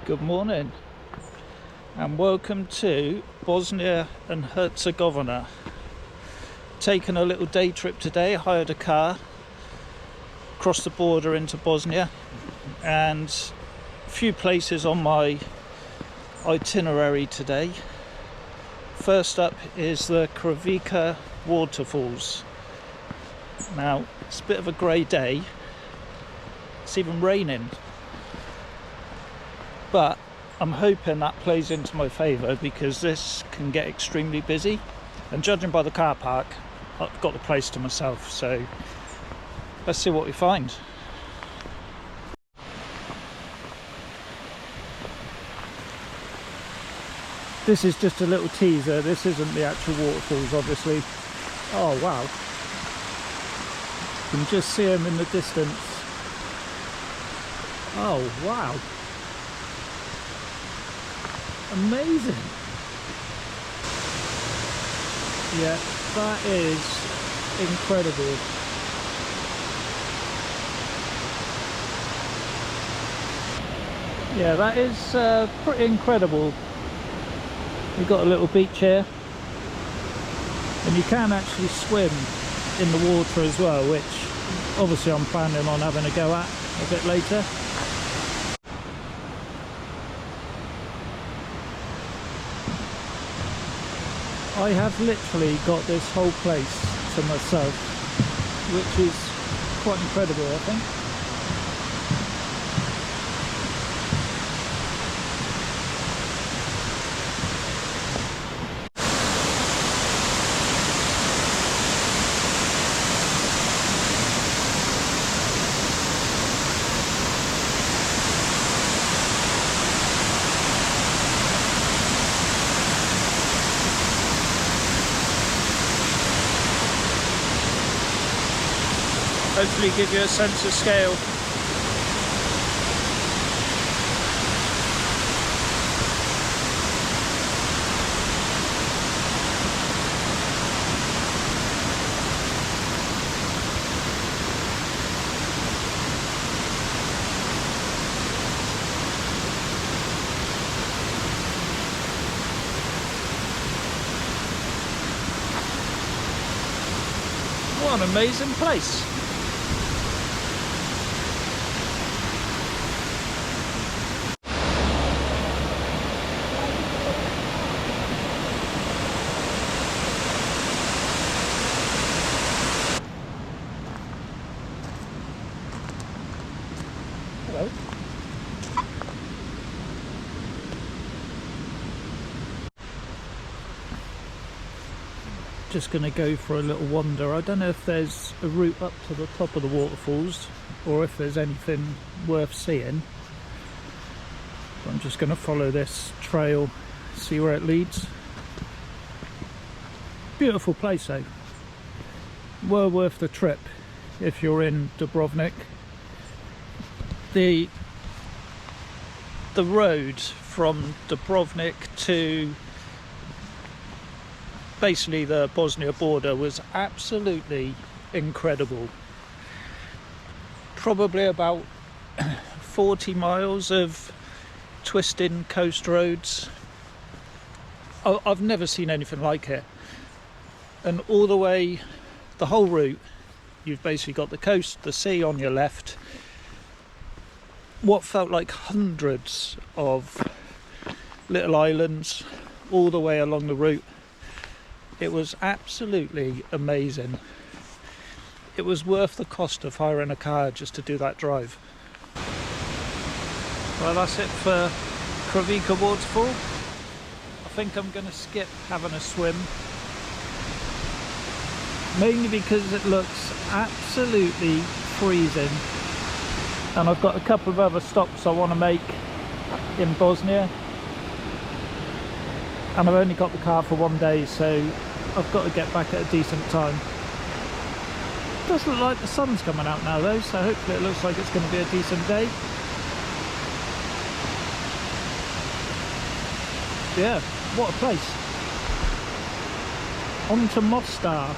Good morning and welcome to Bosnia and Herzegovina. Taking a little day trip today, hired a car, crossed the border into Bosnia, and a few places on my itinerary today. First up is the Kravica Waterfalls. Now, it's a bit of a grey day, it's even raining, but I'm hoping that plays into my favour because this can get extremely busy, and judging by the car park, I've got the place to myself, so let's see what we find. This is just a little teaser, this isn't the actual waterfalls obviously. Oh wow, you can just see them in the distance. Oh wow, amazing. Yeah, that is incredible. Yeah, that is pretty incredible. We've got a little beach here, and you can actually swim in the water as well, which obviously I'm planning on having a go at a bit later. I have literally got this whole place to myself, which is quite incredible, I think. Hopefully give you a sense of scale. What an amazing place. Hello. Just going to go for a little wander. I don't know if there's a route up to the top of the waterfalls or if there's anything worth seeing. But I'm just going to follow this trail, see where it leads. Beautiful place though. Well worth the trip if you're in Dubrovnik. The road from Dubrovnik to basically the Bosnia border was absolutely incredible. Probably about 40 miles of twisting coast roads. I've never seen anything like it. And all the way, the whole route, you've basically got the coast, the sea on your left, what felt like hundreds of little islands all the way along the route. It was absolutely amazing. It was worth the cost of hiring a car just to do that drive. Well, that's it for Kravica Waterfall. I think I'm going to skip having a swim, mainly because it looks absolutely freezing. And I've got a couple of other stops I want to make in Bosnia, and I've only got the car for one day, so I've got to get back at a decent time. It does look like the sun's coming out now though, so hopefully it looks like it's going to be a decent day. Yeah, what a place. On to Mostar.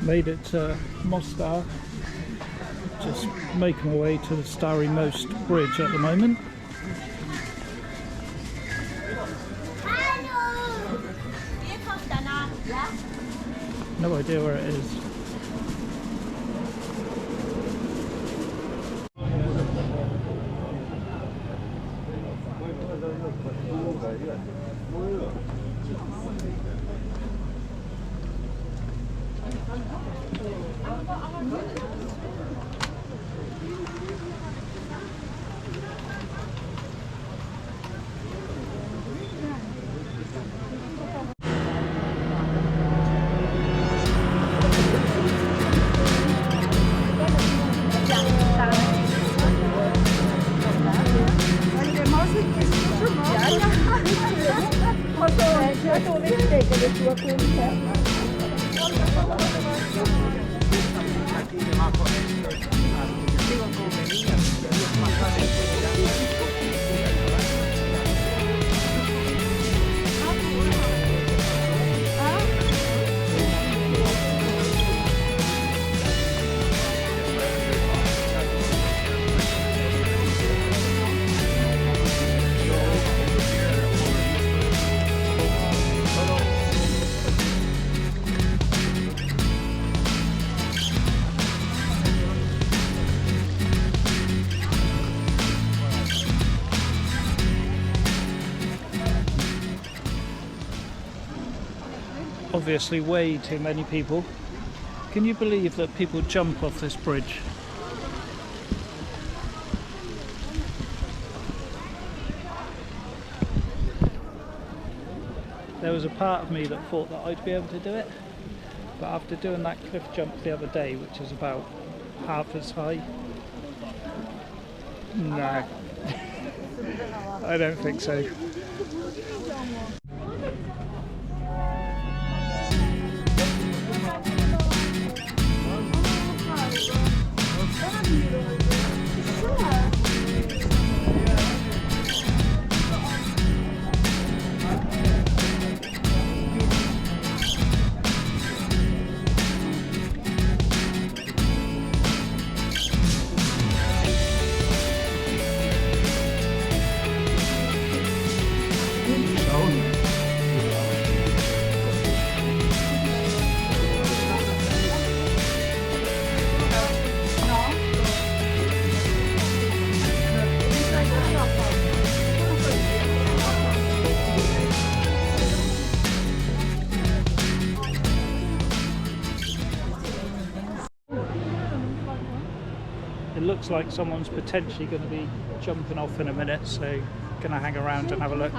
Made it to Mostar. Just making my way to the Stary Most Bridge at the moment. No idea where it is. Obviously way too many people. Can you believe that people jump off this bridge? There was a part of me that thought that I'd be able to do it, but after doing that cliff jump the other day, which is about half as high, no, I don't think so. It looks like someone's potentially going to be jumping off in a minute, so going to hang around and have a look.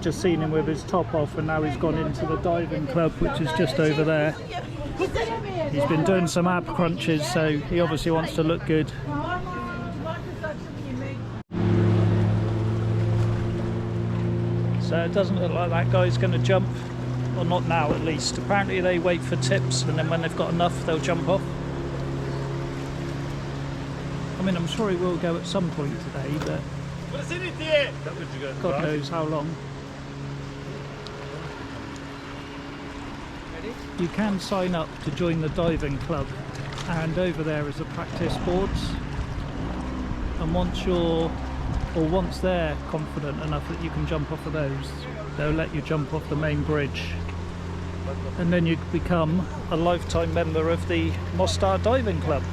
Just seen him with his top off, and now he's gone into the diving club, which is just over there. He's been doing some ab crunches, so he obviously wants to look good. So it doesn't look like that guy's going to jump, or not now at least. Apparently they wait for tips, and then when they've got enough they'll jump off. I mean, I'm sure he will go at some point today, but God knows how long. You can sign up to join the diving club, and over there is the practice boards, and once they're confident enough that you can jump off of those, they'll let you jump off the main bridge, and then you become a lifetime member of the Mostar Diving Club.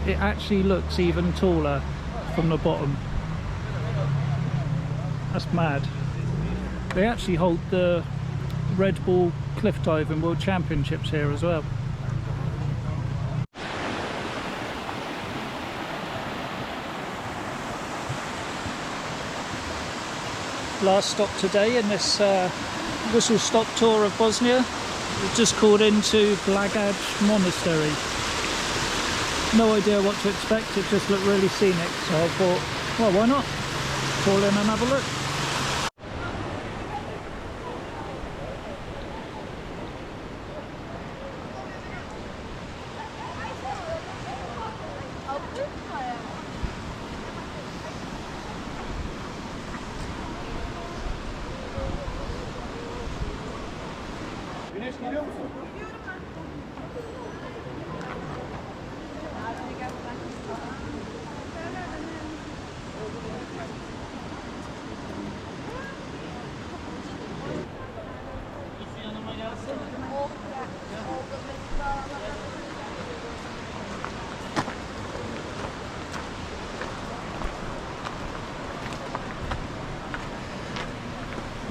It actually looks even taller from the bottom. That's mad. They actually hold the Red Bull Cliff Diving World Championships here as well. Last stop today in this whistle-stop tour of Bosnia. We've just called into Blagaj Monastery. No idea what to expect, it just looked really scenic, so I thought, well, why not? Call in and have a look.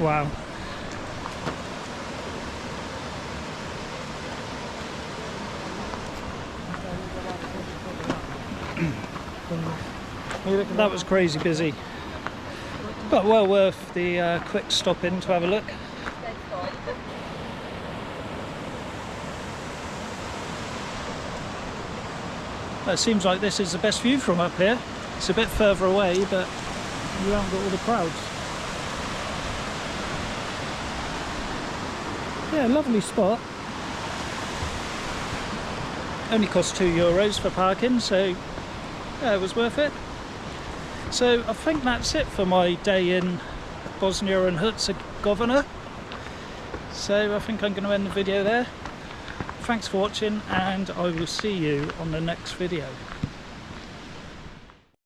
Wow. That was crazy busy, but well worth the quick stop in to have a look. It seems like this is the best view from up here. It's a bit further away, but you haven't got all the crowds. Yeah, lovely spot. Only cost €2 for parking, so yeah, it was worth it. So I think that's it for my day in Bosnia and Herzegovina. So I think I'm going to end the video there. Thanks for watching, and I will see you on the next video.